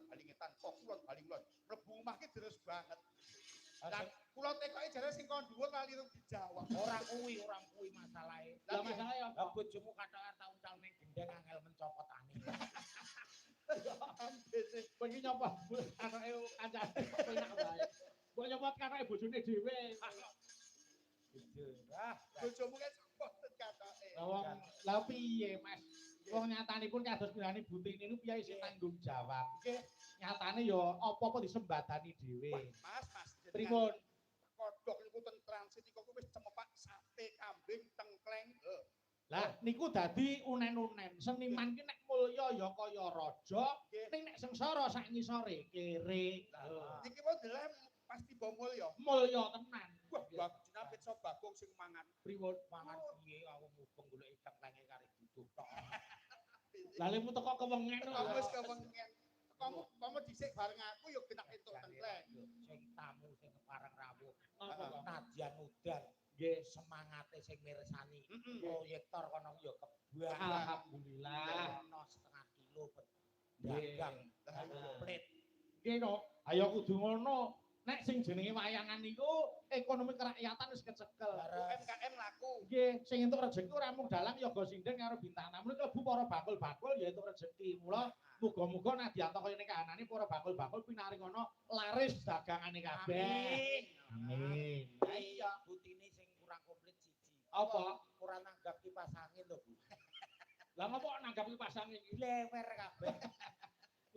balingetan, kok kulon balinglon. Mlebu omah ki deres banget. Lah kula tekoke jare sing kon dhuwur lali dijawab. Ora kuwi masalahe. Lah masalahe apa? Lah bojomu kathok taun-taun ning gendeng angel mencopotane. Kowe iki nyopot anake kancane penak bae. Kowe nyopot anake bojone dhewe. Bojomu kan cepet katake. Lah piye, Mas? Wong nyatanipun kados pirane butine niku piye sing tanggung jawab. Nggih, nyatane ya apa-apa disembadani dhewe. Mas, pripun? Kodhok niku teng transit iku wis cemepak sate kambing tengkleng. Lah niku dadi unen-unen. Seniman ki nek mulya ya kaya raja, ning nek sengsara sak ngisore kere. Iki wae delem pasti bomul ya. Mulya tenan. Wah, bagus napit so bagong sing mangan. Pripun Mangan piye aku mubeng golek ikan lenge kare duduh tok. Lah lemu teko kewengen kok. Wis kewengen. Kamu dhisik bareng aku ya genak entuk tengkleng. Sing tamu sing kepareng rawuh. Apa? Nadyan udan. Nggih, Semangate sing mirsani. Proyektor kono ya kebak. alhamdulillah. Ono setengah kilo dagang. Komplit. Nggih no, ayo kudu ngono. Nek sing jenenge wayangan niku ekonomi kerakyatan wis kecekel. UMKM laku. Nggih, sing entuk rezeki ora mung dalang ya go sinden karo bintang tamu klebu para bakul-bakul ya entuk rezeki. Mula muga-muga nadyanto kaya ning kahanane para bakul-bakul pinaring ana laris dagangane kabeh. Amin. Iya, butine sing kurang komplit siji. Apa? Kurang nanggap kipas angin lho, Bu. Lah ngopo nanggap kipas angin iki? Lewer kabeh.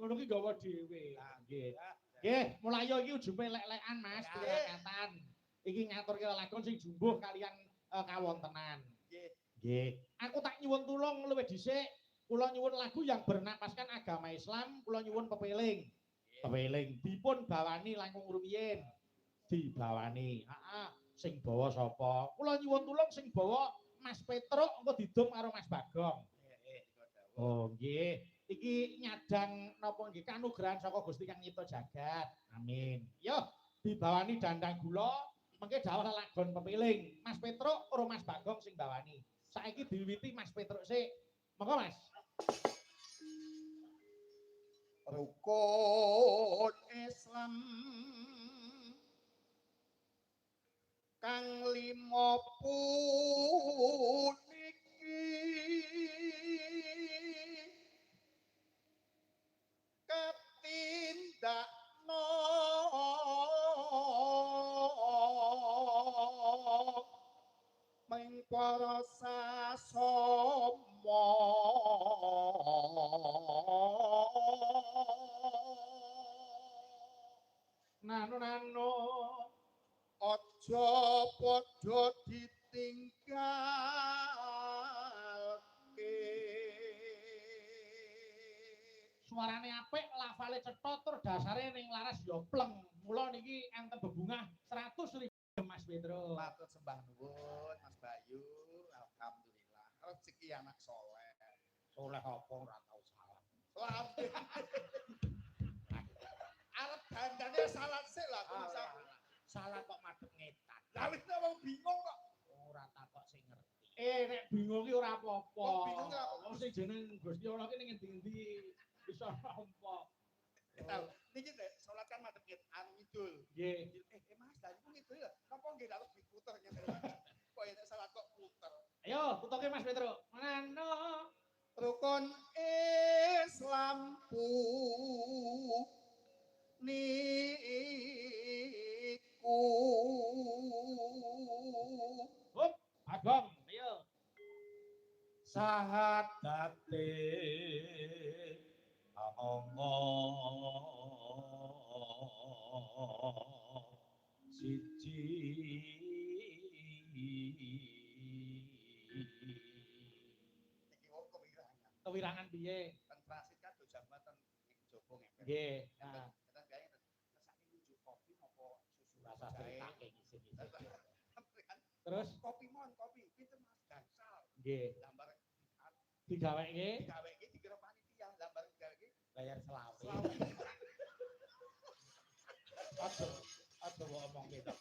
Ngono ki gawa dhewe. Nggih. Ya. Nggih, mulai iki ujube lek-lekan Mas, katan. Iki ngaturke lakon sing jumbuh kalian kawontenan. Nggih. Nggih. Aku tak nyuwun tulung luwih dhisik. Kula nyuwun lagu yang bernapaskan agama Islam, kula nyuwun pepeling. Pepeling dipun bawani langkung rumiyin. Dibawani. Heeh, sing bawa sapa? Kula nyuwun tulung sing bawa Mas Petruk engko didum karo Mas Bagong. Oh, nggih. Iki nyadang napa nggih kanugrahan saka Gusti Kang Nyipta Jagat. Amin. Yo, dibawani dandang gula, mengke dawuh lagon pepiling. Mas Petruk karo Mas Bagong sing bawani. Saiki diwiwiti Mas Petruk sik. Monggo, Mas. Rukun Islam kang lima puniki katindakno ming para sasama Nano aja padha ditinggalke. Suarane apik, lafale cetha tur dasare ning laras ya pleng. Mula niki enten bebungah 100.000 Mas Petruk. Matur sembah nuwun Mas Bayu. Alhamdulillah. Rezeki anak soleh. Soleh apa ora tau salah. Selamat. Arep dandane salat sik lah Salah kok madhep ngetan. Lah wis wong bingung kok. Ora takok sing ngerti. Nek bingung ki ora apa-apa. Kok bingung ora apa-apa? Wong sing jeneng Gusti Allah ki ning endi-endi bisa nampa. Tahu. Niki nek salat kan madhep ngidul. Nggih. Mas, lah niku ngidul lho. Napa nggih lalu diputer ngene. Kok nek salat kok puter. Ayo, tutuke Mas Petruk. Nano Rukun Islam niku Hup, Bagong, ayo. Sahadate siji niki wong kewirangan. Kewirangan piye? Teng transit kan do jambatan ning jowo ngepet. Nggih. Nah, Kita gawe sakit nuju kopi apa susu rasa ceritake ngisi-ngisi. terus kopi mon kopi pinten Mas gansal. nggih, Lambar digaweke. digawe iki dikira panitia lambar digawe iki Bayar selawe. selawe. Aduh ngomong gitu.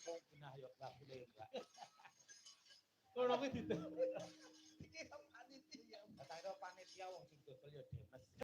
Wong pinah yo gak boleh enggak. Ngono kuwi